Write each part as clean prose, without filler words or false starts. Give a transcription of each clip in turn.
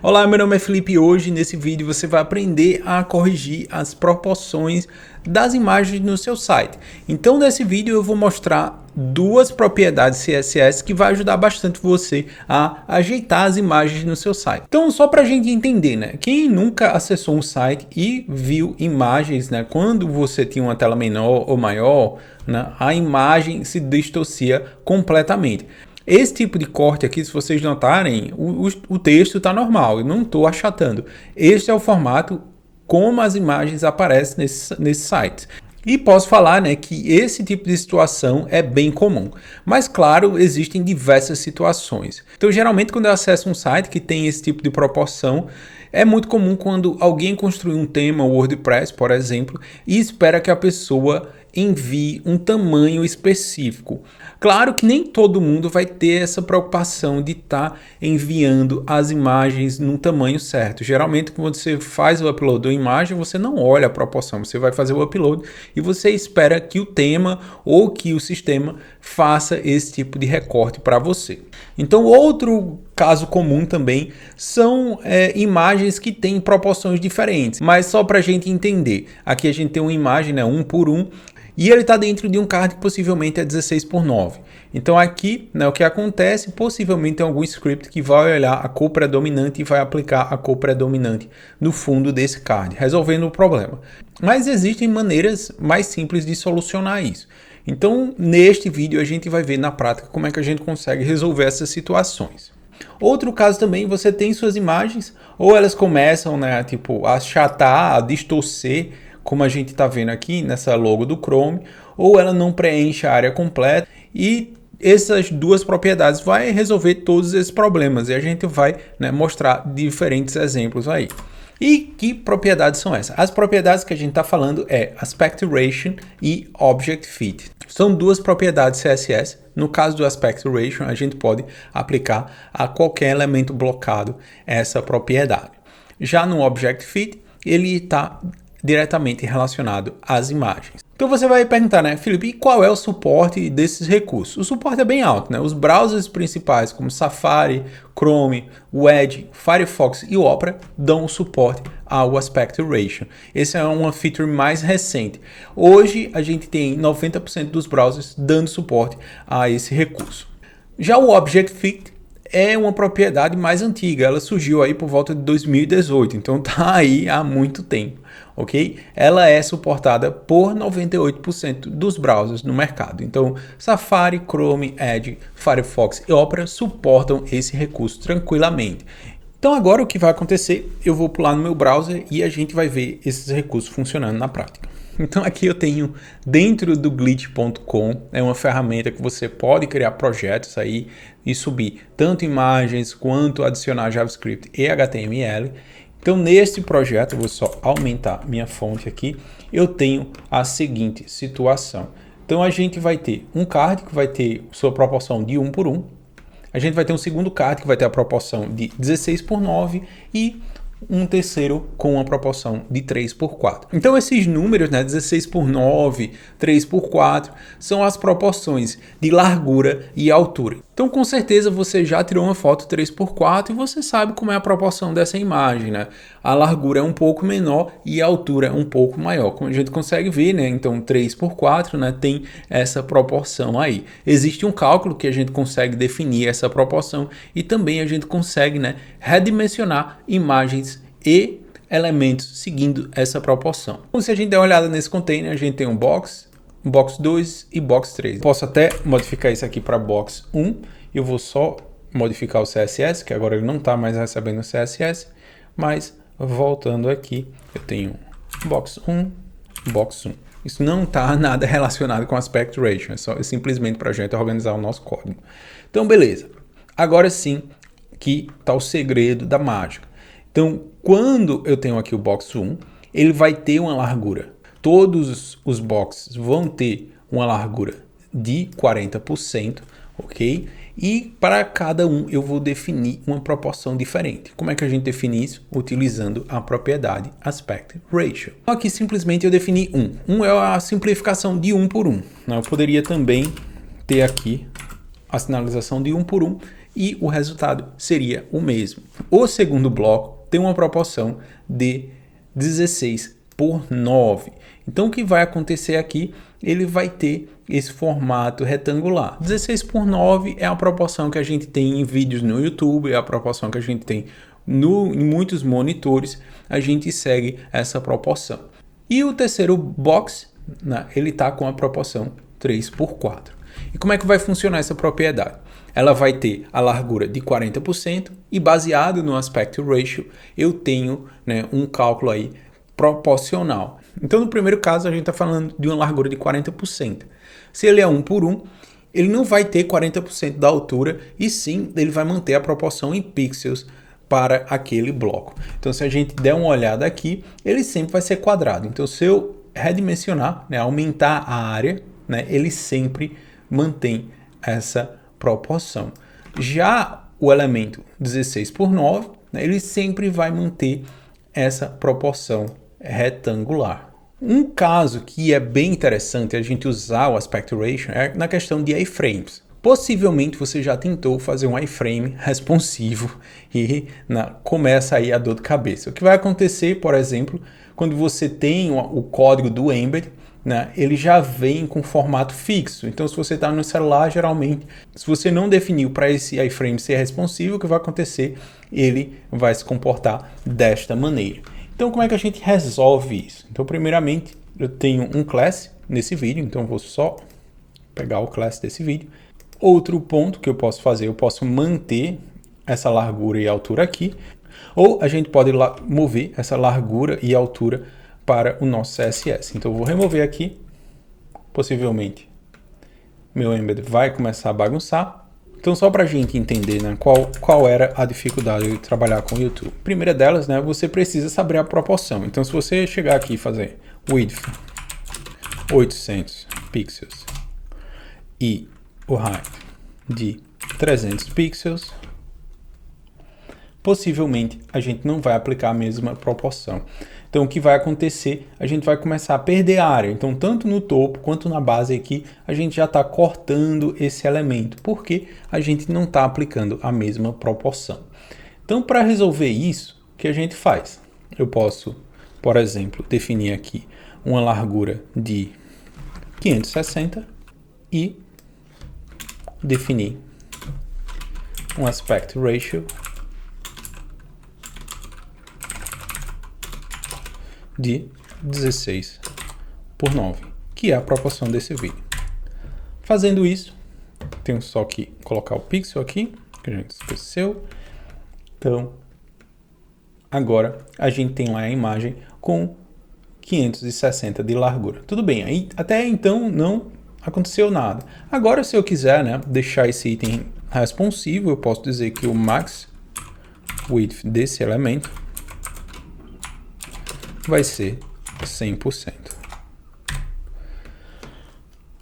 Olá, meu nome é Felipe e hoje nesse vídeo você vai aprender a corrigir as proporções das imagens no seu site. Então nesse vídeo eu vou mostrar duas propriedades CSS que vai ajudar bastante você a ajeitar as imagens no seu site. Então só para a gente entender, né? Quem nunca acessou um site e viu imagens, né? Quando você tinha uma tela menor ou maior, né? A imagem se distorcia completamente. Esse tipo de corte aqui, se vocês notarem, o texto está normal, eu não estou achatando. Este é o formato como as imagens aparecem nesse site. E posso falar, né, que esse tipo de situação é bem comum. Mas claro, existem diversas situações. Então geralmente quando eu acesso um site que tem esse tipo de proporção, é muito comum quando alguém construir um tema WordPress, por exemplo, e espera que a pessoa envie um tamanho específico. Claro que nem todo mundo vai ter essa preocupação de estar enviando as imagens num tamanho certo. Geralmente, quando você faz o upload da imagem, você não olha a proporção. Você vai fazer o upload e você espera que o tema ou que o sistema faça esse tipo de recorte para você. Então, outro caso comum também são imagens que têm proporções diferentes. Mas só para a gente entender, aqui a gente tem uma imagem, né, 1 por 1. E ele está dentro de um card que possivelmente é 16 por 9. Então aqui, né, o que acontece, possivelmente tem algum script que vai olhar a cor predominante e vai aplicar a cor predominante no fundo desse card, resolvendo o problema. Mas existem maneiras mais simples de solucionar isso. Então neste vídeo a gente vai ver na prática como é que a gente consegue resolver essas situações. Outro caso também, você tem suas imagens, ou elas começam, né, tipo, a achatar, a distorcer, como a gente está vendo aqui nessa logo do Chrome, ou ela não preenche a área completa, e essas duas propriedades vai resolver todos esses problemas, e a gente vai, né, mostrar diferentes exemplos aí. E que propriedades são essas? As propriedades que a gente está falando é Aspect Ratio e Object Fit. São duas propriedades CSS. No caso do Aspect Ratio, a gente pode aplicar a qualquer elemento blocado essa propriedade. Já no Object Fit, ele está diretamente relacionado às imagens. Então você vai perguntar, né, Felipe, e qual é o suporte desses recursos? O suporte é bem alto, né? Os browsers principais como Safari, Chrome, o Edge, Firefox e o Opera dão o suporte ao Aspect Ratio. Essa é uma feature mais recente. Hoje a gente tem 90% dos browsers dando suporte a esse recurso. Já o Object Fit é uma propriedade mais antiga, ela surgiu aí por volta de 2018, então tá aí há muito tempo, ok? Ela é suportada por 98% dos browsers no mercado, então Safari, Chrome, Edge, Firefox e Opera suportam esse recurso tranquilamente. Então agora o que vai acontecer, eu vou pular no meu browser e a gente vai ver esses recursos funcionando na prática. Então aqui eu tenho dentro do glitch.com, é uma ferramenta que você pode criar projetos aí e subir tanto imagens quanto adicionar JavaScript e HTML. Então neste projeto, eu vou só aumentar minha fonte aqui, eu tenho a seguinte situação. Então a gente vai ter um card que vai ter sua proporção de 1 por 1. A gente vai ter um segundo card que vai ter a proporção de 16 por 9 e um terceiro com a proporção de 3 por 4. Então esses números, né, 16 por 9, 3 por 4, são as proporções de largura e altura. Então com certeza você já tirou uma foto 3 por 4 e você sabe como é a proporção dessa imagem, né? A largura é um pouco menor e a altura é um pouco maior. Como a gente consegue ver, né? Então 3 por 4, né, tem essa proporção aí. Existe um cálculo que a gente consegue definir essa proporção e também a gente consegue, né, redimensionar imagens e elementos seguindo essa proporção. Então, se a gente der uma olhada nesse container, a gente tem um box 2 e box 3. Posso até modificar isso aqui para box 1. Eu vou só modificar o CSS, que agora ele não está mais recebendo o CSS. Mas voltando aqui, eu tenho box 1, box 1. Isso não está nada relacionado com Aspect Ratio, é simplesmente para a gente organizar o nosso código. Então, beleza. Agora sim que está o segredo da mágica. Então, quando eu tenho aqui o box 1, ele vai ter uma largura. Todos os boxes vão ter uma largura de 40%, ok? E para cada um eu vou definir uma proporção diferente. Como é que a gente define isso? Utilizando a propriedade Aspect Ratio. Aqui simplesmente eu defini 1. 1 é a simplificação de 1 por 1. Eu poderia também ter aqui a sinalização de 1 por 1 e o resultado seria o mesmo. O segundo bloco tem uma proporção de 16:9. Então o que vai acontecer aqui? Ele vai ter esse formato retangular. 16:9 é a proporção que a gente tem em vídeos no YouTube, é a proporção que a gente tem em muitos monitores, a gente segue essa proporção. E o terceiro box, né, ele está com a proporção 3:4. E como é que vai funcionar essa propriedade? Ela vai ter a largura de 40% e baseado no aspect ratio, eu tenho, né, um cálculo aí proporcional. Então, no primeiro caso, a gente está falando de uma largura de 40%. Se ele é 1:1, ele não vai ter 40% da altura e sim, ele vai manter a proporção em pixels para aquele bloco. Então, se a gente der uma olhada aqui, ele sempre vai ser quadrado. Então, se eu redimensionar, né, aumentar a área, né, ele sempre mantém essa proporção. Já o elemento 16:9, né, ele sempre vai manter essa proporção retangular. Um caso que é bem interessante a gente usar o aspect ratio é na questão de iframes. Possivelmente você já tentou fazer um iframe responsivo e começa aí a dor de cabeça. O que vai acontecer, por exemplo, quando você tem o código do Embed, né, ele já vem com formato fixo. Então, se você está no celular, geralmente, se você não definiu para esse iframe ser responsivo, o que vai acontecer? Ele vai se comportar desta maneira. Então, como é que a gente resolve isso? Então, primeiramente, eu tenho um class nesse vídeo, então vou só pegar o class desse vídeo. Outro ponto que eu posso fazer, eu posso manter essa largura e altura aqui, ou a gente pode mover essa largura e altura para o nosso CSS. Então, eu vou remover aqui, possivelmente meu embed vai começar a bagunçar. Então, só para a gente entender, né, qual era a dificuldade de trabalhar com o YouTube. Primeira delas, né, você precisa saber a proporção. Então, se você chegar aqui e fazer width 800 pixels e o height de 300 pixels, possivelmente a gente não vai aplicar a mesma proporção. Então, o que vai acontecer? A gente vai começar a perder área. Então, tanto no topo quanto na base aqui, a gente já está cortando esse elemento, porque a gente não está aplicando a mesma proporção. Então, para resolver isso, o que a gente faz? Eu posso, por exemplo, definir aqui uma largura de 560 e definir um aspect ratio de 16:9, que é a proporção desse vídeo. Fazendo isso, tenho só que colocar o pixel aqui, que a gente esqueceu. Então, agora a gente tem lá a imagem com 560 de largura. Tudo bem, aí até então não aconteceu nada. Agora, se eu quiser, né, deixar esse item responsivo, eu posso dizer que o max width desse elemento vai ser 100%.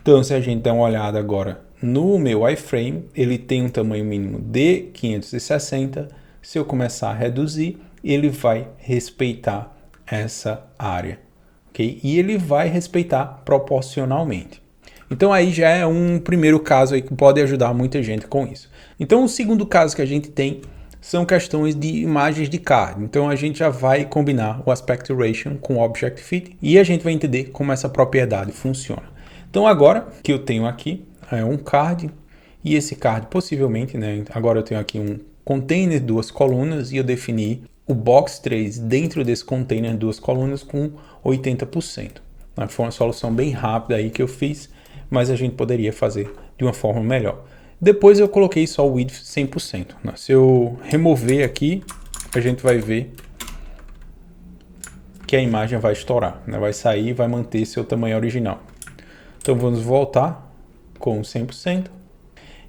Então, se a gente der uma olhada agora no meu iframe, ele tem um tamanho mínimo de 560. Se eu começar a reduzir, ele vai respeitar essa área, ok? E ele vai respeitar proporcionalmente. Então, aí já é um primeiro caso aí que pode ajudar muita gente com isso. Então, o segundo caso que a gente tem são questões de imagens de card. Então, a gente já vai combinar o aspect ratio com o object fit e a gente vai entender como essa propriedade funciona. Então, agora que eu tenho aqui é um card e esse card possivelmente, né, agora eu tenho aqui um container, 2 colunas e eu defini o box 3 dentro desse container, 2 colunas com 80%. Foi uma solução bem rápida aí que eu fiz, mas a gente poderia fazer de uma forma melhor. Depois eu coloquei só o width 100%. Se eu remover aqui, a gente vai ver que a imagem vai estourar, né? Vai sair e vai manter seu tamanho original. Então vamos voltar com 100%.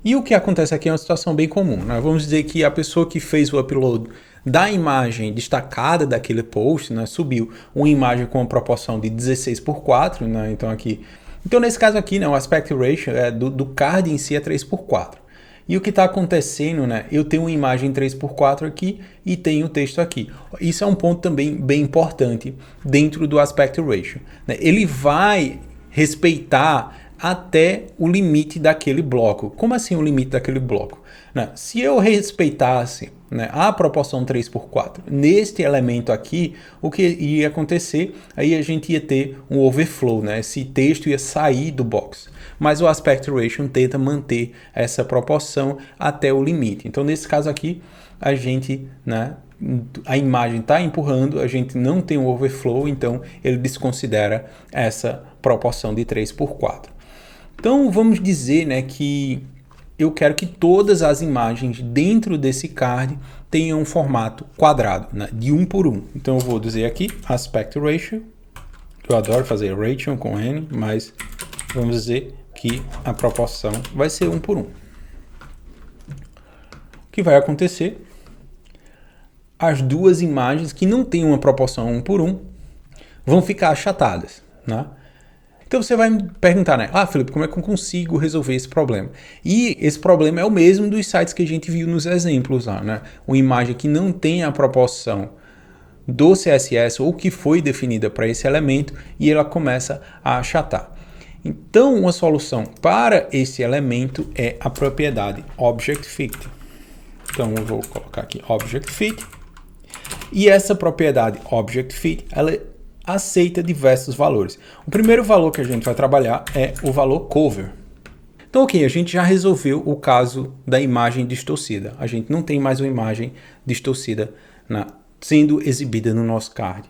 E o que acontece aqui é uma situação bem comum, né? Vamos dizer que a pessoa que fez o upload da imagem destacada daquele post, né, subiu uma imagem com uma proporção de 16:4, né? Então, nesse caso aqui, né, o aspect ratio do card em si é 3:4. E o que está acontecendo, né? Eu tenho uma imagem 3:4 aqui e tenho o texto aqui. Isso é um ponto também bem importante dentro do aspect ratio, né? Ele vai respeitar até o limite daquele bloco. Como assim o limite daquele bloco? Né? Se eu respeitasse, né, a proporção 3/4 neste elemento aqui, o que ia acontecer? Aí a gente ia ter um overflow, né? Esse texto ia sair do box. Mas o aspect ratio tenta manter essa proporção até o limite. Então, nesse caso aqui, a gente, né, a imagem está empurrando, a gente não tem um overflow, então ele desconsidera essa proporção de 3/4. Então, vamos dizer, né, que eu quero que todas as imagens dentro desse card tenham um formato quadrado, né, de 1/1. Então eu vou dizer aqui aspect ratio. Eu adoro fazer ratio com N, mas vamos dizer que a proporção vai ser 1/1. O que vai acontecer? As duas imagens que não têm uma proporção 1/1 vão ficar achatadas, né? Então você vai me perguntar, né? Felipe, como é que eu consigo resolver esse problema? E esse problema é o mesmo dos sites que a gente viu nos exemplos lá, né? Uma imagem que não tem a proporção do CSS ou que foi definida para esse elemento e ela começa a achatar. Então, uma solução para esse elemento é a propriedade ObjectFit. Então, eu vou colocar aqui ObjectFit. E essa propriedade ObjectFit, ela aceita diversos valores. O primeiro valor que a gente vai trabalhar é o valor cover. Então, ok, a gente já resolveu o caso da imagem distorcida. A gente não tem mais uma imagem distorcida sendo exibida no nosso card.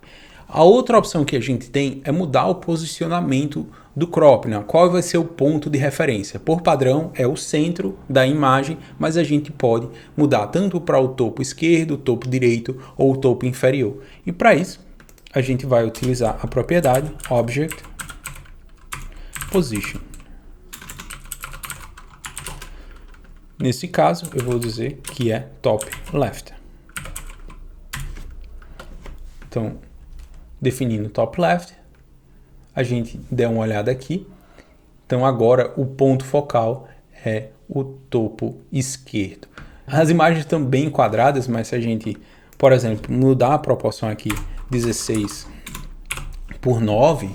A outra opção que a gente tem é mudar o posicionamento do crop, né? Qual vai ser o ponto de referência? Por padrão é o centro da imagem, mas a gente pode mudar tanto para o topo esquerdo, o topo direito ou o topo inferior. E para isso, a gente vai utilizar a propriedade Object Position. Nesse caso, eu vou dizer que é top left. Então, definindo top left, a gente der uma olhada aqui. Então, agora o ponto focal é o topo esquerdo. As imagens estão bem quadradas, mas se a gente, por exemplo, mudar a proporção aqui 16/9,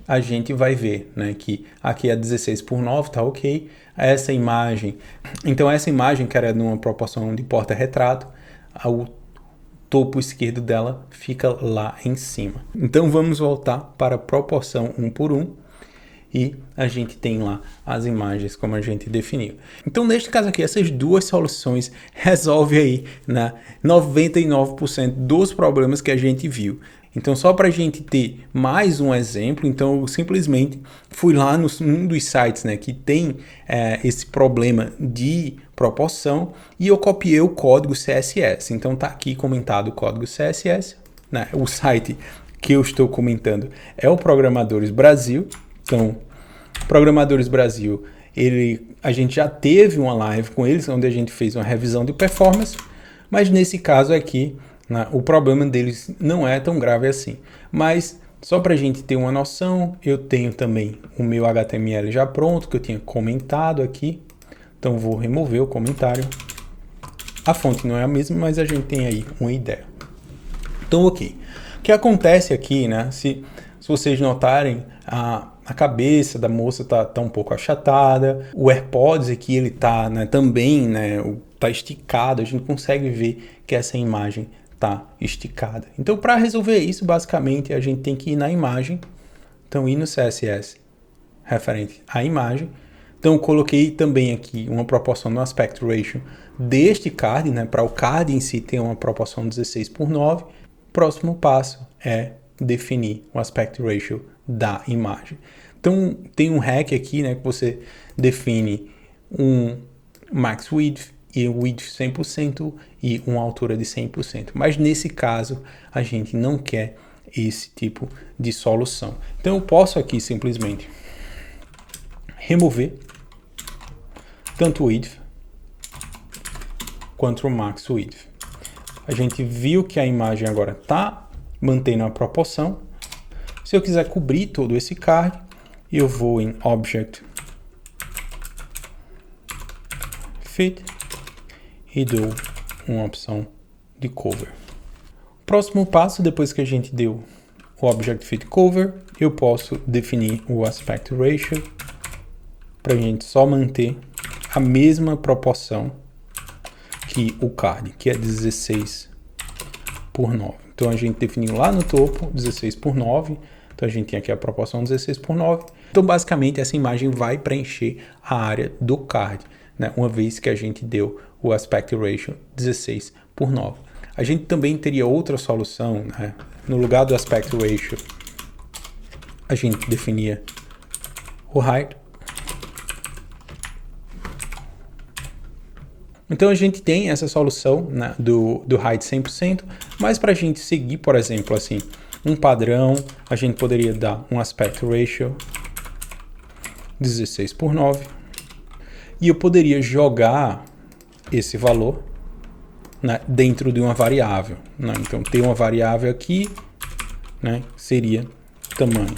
a gente vai ver, né, que aqui é 16/9, tá ok. Essa imagem, então essa imagem que era numa proporção de porta-retrato, o topo esquerdo dela fica lá em cima. Então vamos voltar para a proporção 1/1 e a gente tem lá as imagens como a gente definiu. Então neste caso aqui, essas duas soluções resolvem aí, né, 99% dos problemas que a gente viu. Então só para a gente ter mais um exemplo, então eu simplesmente fui lá num dos sites, né, que tem esse problema de proporção e eu copiei o código CSS. Então tá aqui comentado o código CSS, né? O site que eu estou comentando é o Programadores Brasil. Então, Programadores Brasil, a gente já teve uma live com eles, onde a gente fez uma revisão de performance, mas nesse caso aqui, né, o problema deles não é tão grave assim. Mas, só para a gente ter uma noção, eu tenho também o meu HTML já pronto, que eu tinha comentado aqui. Então, vou remover o comentário. A fonte não é a mesma, mas a gente tem aí uma ideia. Então, ok. O que acontece aqui, né, se vocês notarem, a cabeça da moça tá um pouco achatada, o AirPods aqui ele tá, né, também, né, tá esticado, a gente consegue ver que essa imagem tá esticada. Então, para resolver isso, basicamente, a gente tem que ir na imagem, então ir no CSS referente à imagem. Então, eu coloquei também aqui uma proporção no aspect ratio deste card, né, para o card em si ter uma proporção 16/9. Próximo passo é definir o aspect ratio da imagem. Então, tem um hack aqui, né, que você define um max width e um width 100% e uma altura de 100%. Mas nesse caso, a gente não quer esse tipo de solução. Então, eu posso aqui simplesmente remover tanto o width quanto o max width. A gente viu que a imagem agora está mantendo a proporção. Se eu quiser cobrir todo esse card, eu vou em Object Fit e dou uma opção de Cover. Próximo passo, depois que a gente deu o Object Fit Cover, eu posso definir o Aspect Ratio para a gente só manter a mesma proporção que o card, que é 16:9. Então a gente definiu lá no topo 16:9, então a gente tem aqui a proporção 16:9. Então basicamente essa imagem vai preencher a área do card, né? Uma vez que a gente deu o Aspect Ratio 16:9. A gente também teria outra solução, né? No lugar do Aspect Ratio, a gente definia o Height. Então a gente tem essa solução, né, do height 100%, mas para a gente seguir, por exemplo, assim, um padrão, a gente poderia dar um aspect ratio 16:9 e eu poderia jogar esse valor, né, dentro de uma variável, né? Então tem uma variável aqui, né, seria tamanho,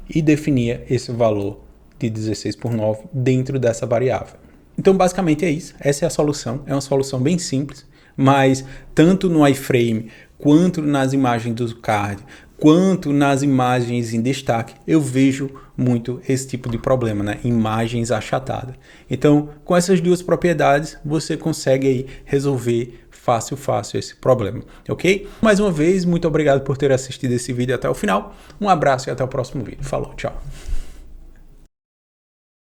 e definia esse valor de 16:9 dentro dessa variável. Então, basicamente é isso. Essa é a solução. É uma solução bem simples, mas tanto no iframe, quanto nas imagens do card, quanto nas imagens em destaque, eu vejo muito esse tipo de problema, né? Imagens achatadas. Então, com essas duas propriedades, você consegue aí resolver fácil esse problema, ok? Mais uma vez, muito obrigado por ter assistido esse vídeo até o final. Um abraço e até o próximo vídeo. Falou, tchau!